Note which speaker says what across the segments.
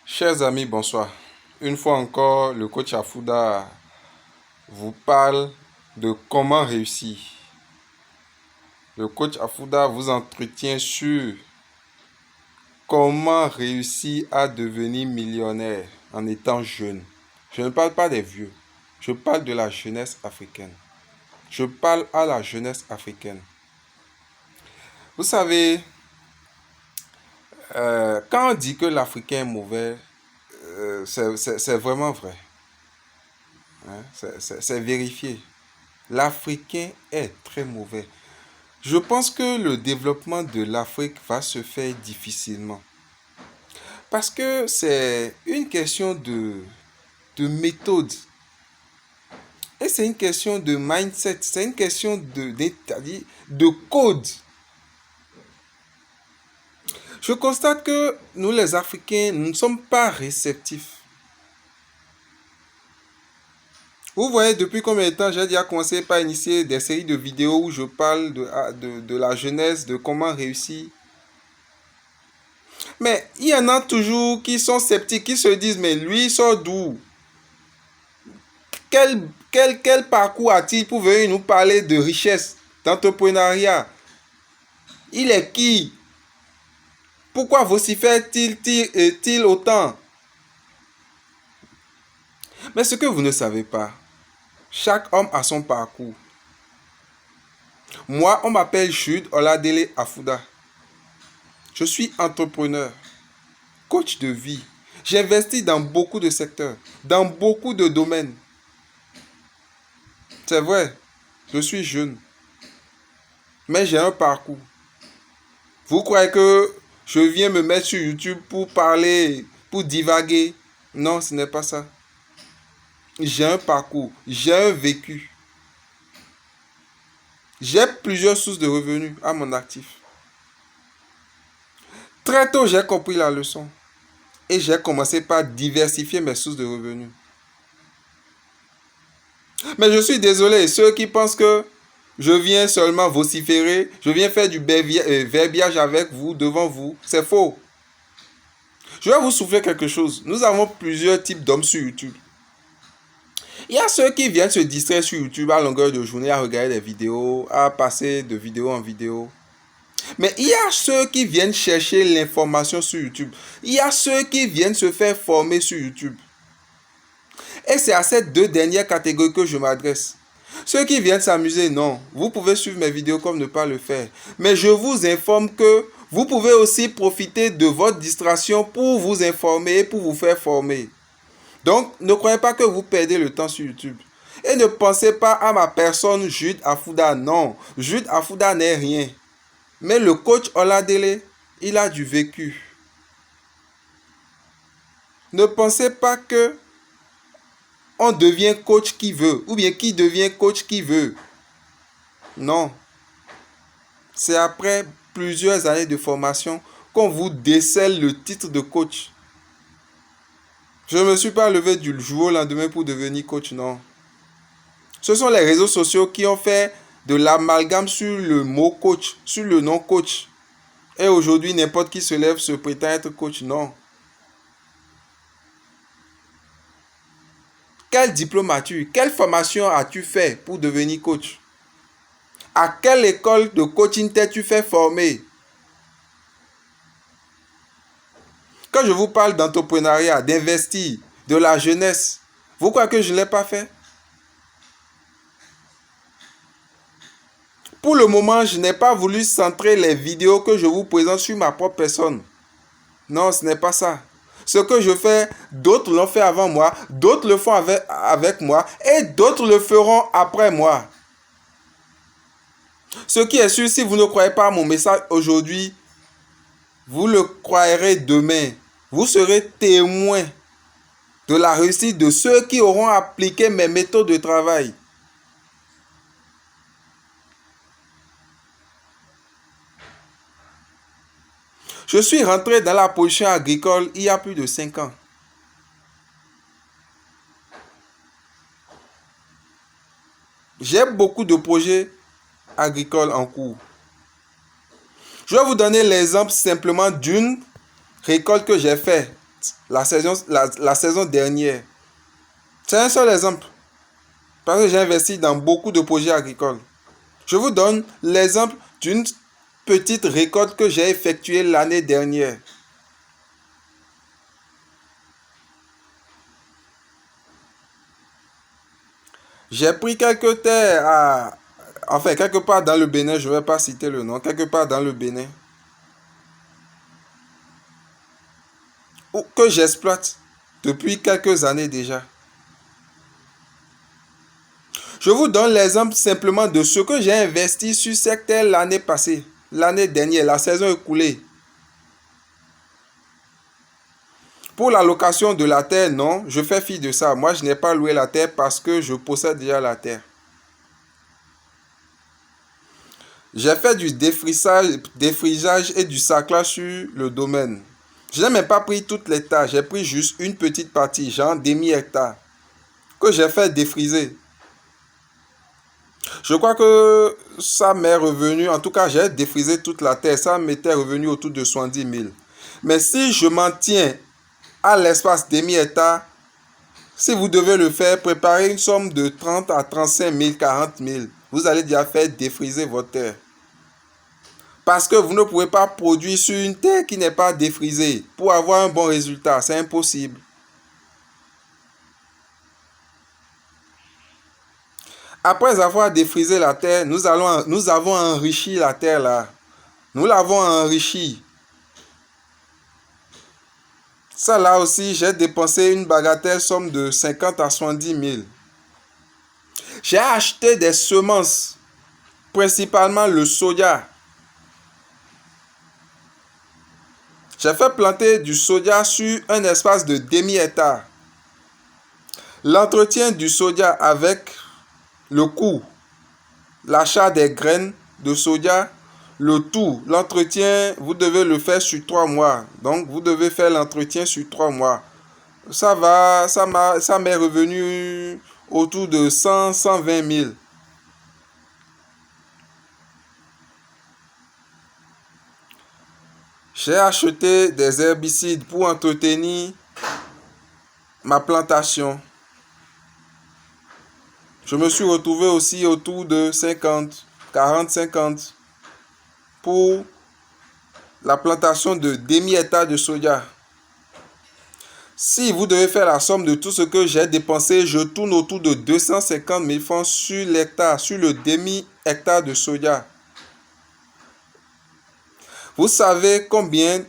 Speaker 1: Chers amis, bonsoir. Une fois encore, le coach Afouda vous parle de comment réussir. Le coach Afouda vous entretient sur comment réussir à devenir millionnaire en étant jeune. Je ne parle pas des vieux, je parle de la jeunesse africaine. Je parle à la jeunesse africaine. Vous savez, quand on dit que l'Africain est mauvais, c'est vraiment vrai. Hein, c'est vérifié. L'Africain est très mauvais. Je pense que le développement de l'Afrique va se faire difficilement. Parce que c'est une question de méthode. Et c'est une question de mindset. C'est une question de code. Je constate que nous les Africains, nous ne sommes pas réceptifs. Vous voyez, depuis combien de temps j'ai déjà commencé par initier des séries de vidéos où je parle de la jeunesse, de comment réussir. Mais il y en a toujours qui sont sceptiques, qui se disent, mais lui, il sort d'où? Quel parcours a-t-il pour venir nous parler de richesse, d'entrepreneuriat? Il est qui? Pourquoi vocifère-t-il autant? Mais ce que vous ne savez pas, chaque homme a son parcours. Moi, on m'appelle Jude Oladele Afouda. Je suis entrepreneur, coach de vie. J'investis dans beaucoup de secteurs, dans beaucoup de domaines. C'est vrai, je suis jeune, mais j'ai un parcours. Vous croyez que je viens me mettre sur YouTube pour parler, pour divaguer? Non, ce n'est pas ça. J'ai un parcours, j'ai un vécu. J'ai plusieurs sources de revenus à mon actif. Très tôt, j'ai compris la leçon. Et j'ai commencé par diversifier mes sources de revenus. Mais je suis désolé, ceux qui pensent que je viens seulement vociférer, je viens faire du verbiage avec vous, devant vous, c'est faux. Je vais vous souffler quelque chose. Nous avons plusieurs types d'hommes sur YouTube. Il y a ceux qui viennent se distraire sur YouTube à longueur de journée, à regarder des vidéos, à passer de vidéo en vidéo. Mais il y a ceux qui viennent chercher l'information sur YouTube. Il y a ceux qui viennent se faire former sur YouTube. Et c'est à ces deux dernières catégories que je m'adresse. Ceux qui viennent s'amuser, non. Vous pouvez suivre mes vidéos comme ne pas le faire. Mais je vous informe que vous pouvez aussi profiter de votre distraction pour vous informer et pour vous faire former. Donc, ne croyez pas que vous perdez le temps sur YouTube. Et ne pensez pas à ma personne Jude Afouda. Non, Jude Afouda n'est rien. Mais le coach Oladele, il a du vécu. Ne pensez pas que on devient coach qui veut, ou bien qui devient coach qui veut. Non. C'est après plusieurs années de formation qu'on vous décèle le titre de coach. Je ne me suis pas levé du jour au lendemain pour devenir coach, non. Ce sont les réseaux sociaux qui ont fait de l'amalgame sur le mot coach, sur le nom coach. Et aujourd'hui, n'importe qui se lève se prétend être coach, non. Quel diplôme as-tu eu? Quelle formation as-tu fait pour devenir coach? À quelle école de coaching t'es-tu fait former? Quand je vous parle d'entrepreneuriat, d'investir, de la jeunesse, vous croyez que je ne l'ai pas fait? Pour le moment, je n'ai pas voulu centrer les vidéos que je vous présente sur ma propre personne. Non, ce n'est pas ça. Ce que je fais, d'autres l'ont fait avant moi, d'autres le font avec moi et d'autres le feront après moi. Ce qui est sûr, si vous ne croyez pas à mon message aujourd'hui, vous le croirez demain. Vous serez témoin de la réussite de ceux qui auront appliqué mes méthodes de travail. Je suis rentré dans la position agricole il y a plus de 5 ans. J'ai beaucoup de projets agricoles en cours. Je vais vous donner l'exemple simplement d'une récolte que j'ai faite la saison dernière. C'est un seul exemple. Parce que j'ai investi dans beaucoup de projets agricoles. Je vous donne l'exemple d'une petite récolte que j'ai effectuée l'année dernière. J'ai pris quelques terres quelque part dans le Bénin, je ne vais pas citer le nom, quelque part dans le Bénin, que j'exploite depuis quelques années déjà. Je vous donne l'exemple simplement de ce que j'ai investi sur cette terre l'année passée, l'année dernière, la saison écoulée. Pour la location de la terre, non, je fais fi de ça. Moi, je n'ai pas loué la terre parce que je possède déjà la terre. J'ai fait du défrisage et du saclage sur le domaine. Je n'ai même pas pris toute l'hectare, j'ai pris juste une petite partie, genre demi-hectare, que j'ai fait défriser. Je crois que ça m'est revenu, en tout cas j'ai défrisé toute la terre, ça m'était revenu autour de 70 000. Mais si je m'en tiens à l'espace demi-hectare, si vous devez le faire, préparez une somme de 30 à 35 000, 40 000. Vous allez déjà faire défriser votre terre. Parce que vous ne pouvez pas produire sur une terre qui n'est pas défrisée pour avoir un bon résultat. C'est impossible. Après avoir défrisé la terre, nous avons enrichi la terre là. Nous l'avons enrichi. Ça là aussi, j'ai dépensé une bagatelle somme de 50 à 70 000. J'ai acheté des semences, principalement le soja. J'ai fait planter du soja sur un espace de demi-hectare. L'entretien du soja avec le coût, l'achat des graines de soja, le tout, l'entretien, vous devez le faire sur 3 mois. Donc, vous devez faire l'entretien sur 3 mois. Ça m'est revenu autour de 100, 120 000. J'ai acheté des herbicides pour entretenir ma plantation. Je me suis retrouvé aussi autour de 50, 40, 50 pour la plantation de demi-hectare de soja. Si vous devez faire la somme de tout ce que j'ai dépensé, je tourne autour de 250 000 francs sur l'hectare, sur le demi-hectare de soja. Vous savez combien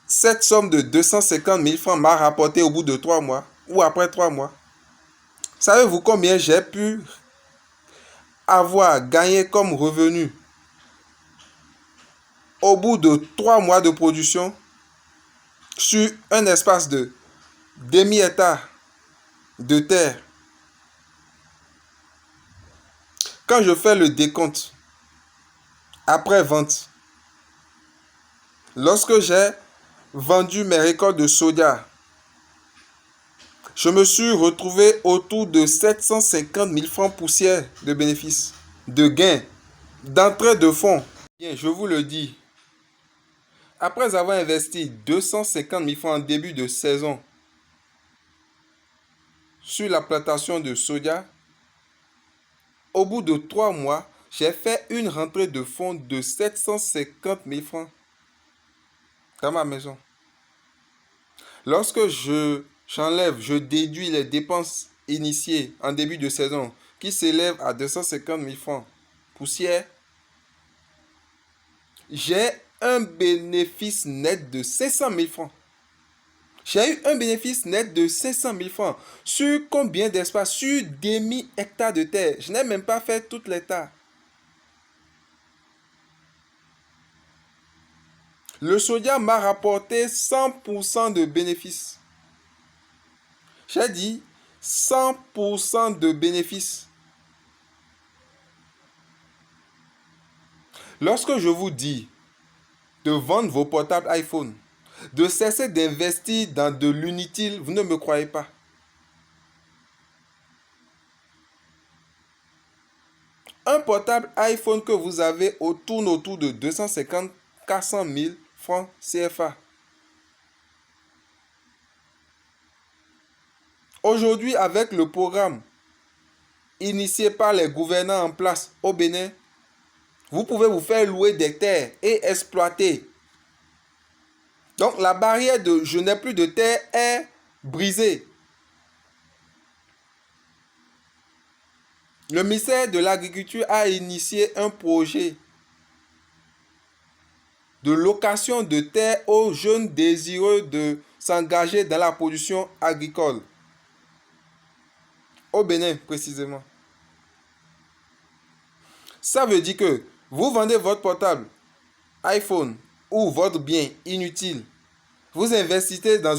Speaker 1: cette somme de 250 000 francs m'a rapporté au bout de 3 mois ou après 3 mois? Savez-vous combien j'ai pu avoir gagné comme revenu au bout de 3 mois de production sur un espace de demi-hectare de terre? Quand je fais le décompte après vente, lorsque j'ai vendu mes récoltes de soja, je me suis retrouvé autour de 750 000 francs poussière de bénéfices, de gains, d'entrée de fonds. Bien, je vous le dis, après avoir investi 250 000 francs en début de saison sur la plantation de soja, au bout de 3 mois, j'ai fait une rentrée de fonds de 750 000 francs dans ma maison. Lorsque je déduis les dépenses initiées en début de saison qui s'élèvent à 250 000 francs poussière, j'ai un bénéfice net de 500 000 francs. J'ai eu un bénéfice net de 500 000 francs. Sur combien d'espace? Sur demi-hectare de terre. Je n'ai même pas fait toute l'hectare. Le soja m'a rapporté 100% de bénéfices. J'ai dit 100% de bénéfices. Lorsque je vous dis de vendre vos portables iPhone, de cesser d'investir dans de l'inutile, vous ne me croyez pas. Un portable iPhone que vous avez tourne autour de 250 400 000 francs CFA. Aujourd'hui, avec le programme initié par les gouvernants en place au Bénin, vous pouvez vous faire louer des terres et exploiter. Donc la barrière de je n'ai plus de terre est brisée. Le ministère de l'Agriculture a initié un projet de location de terre aux jeunes désireux de s'engager dans la production agricole. Au Bénin, précisément. Ça veut dire que vous vendez votre portable, iPhone ou votre bien inutile. Vous investissez dans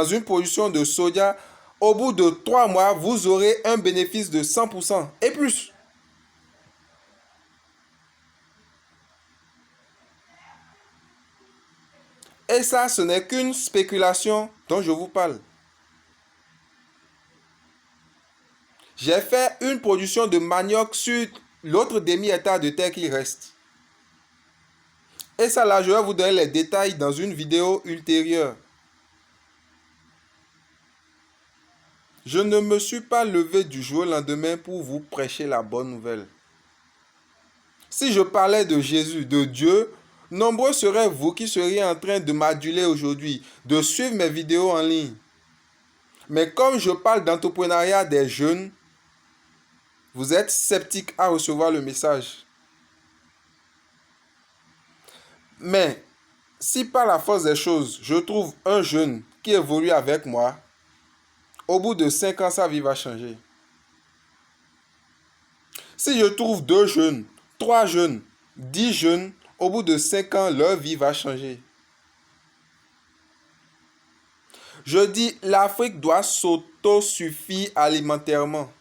Speaker 1: une production de soja. Au bout de 3 mois, vous aurez un bénéfice de 100% et plus. Et ça, ce n'est qu'une spéculation dont je vous parle. J'ai fait une production de manioc sur l'autre demi-hectare de terre qui reste. Et ça là, je vais vous donner les détails dans une vidéo ultérieure. Je ne me suis pas levé du jour au lendemain pour vous prêcher la bonne nouvelle. Si je parlais de Jésus, de Dieu, nombreux seraient vous qui seriez en train de m'aduler aujourd'hui, de suivre mes vidéos en ligne. Mais comme je parle d'entrepreneuriat des jeunes, vous êtes sceptiques à recevoir le message. Mais si par la force des choses, je trouve un jeune qui évolue avec moi, au bout de 5 ans, sa vie va changer. Si je trouve 2 jeunes, 3 jeunes, 10 jeunes, au bout de 5 ans, leur vie va changer. Je dis, l'Afrique doit s'autosuffire alimentairement.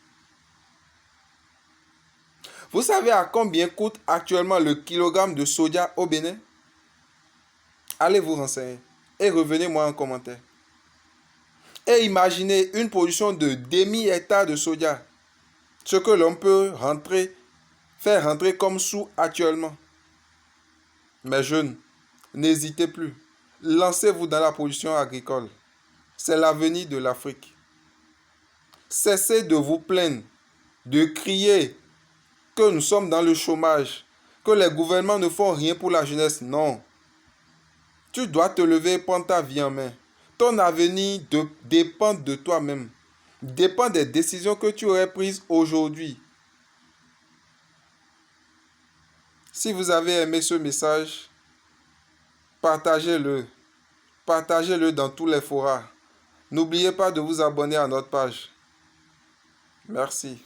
Speaker 1: Vous savez à combien coûte actuellement le kilogramme de soja au Bénin? Allez vous renseigner et revenez-moi en commentaire. Et imaginez une production de demi-hectare de soja. Ce que l'on peut faire rentrer comme sous actuellement. Mes jeunes, n'hésitez plus. Lancez-vous dans la production agricole. C'est l'avenir de l'Afrique. Cessez de vous plaindre, de crier que nous sommes dans le chômage, que les gouvernements ne font rien pour la jeunesse. Non. Tu dois te lever et prendre ta vie en main. Ton avenir dépend de toi-même. Dépend des décisions que tu aurais prises aujourd'hui. Si vous avez aimé ce message, partagez-le. Partagez-le dans tous les forums. N'oubliez pas de vous abonner à notre page. Merci.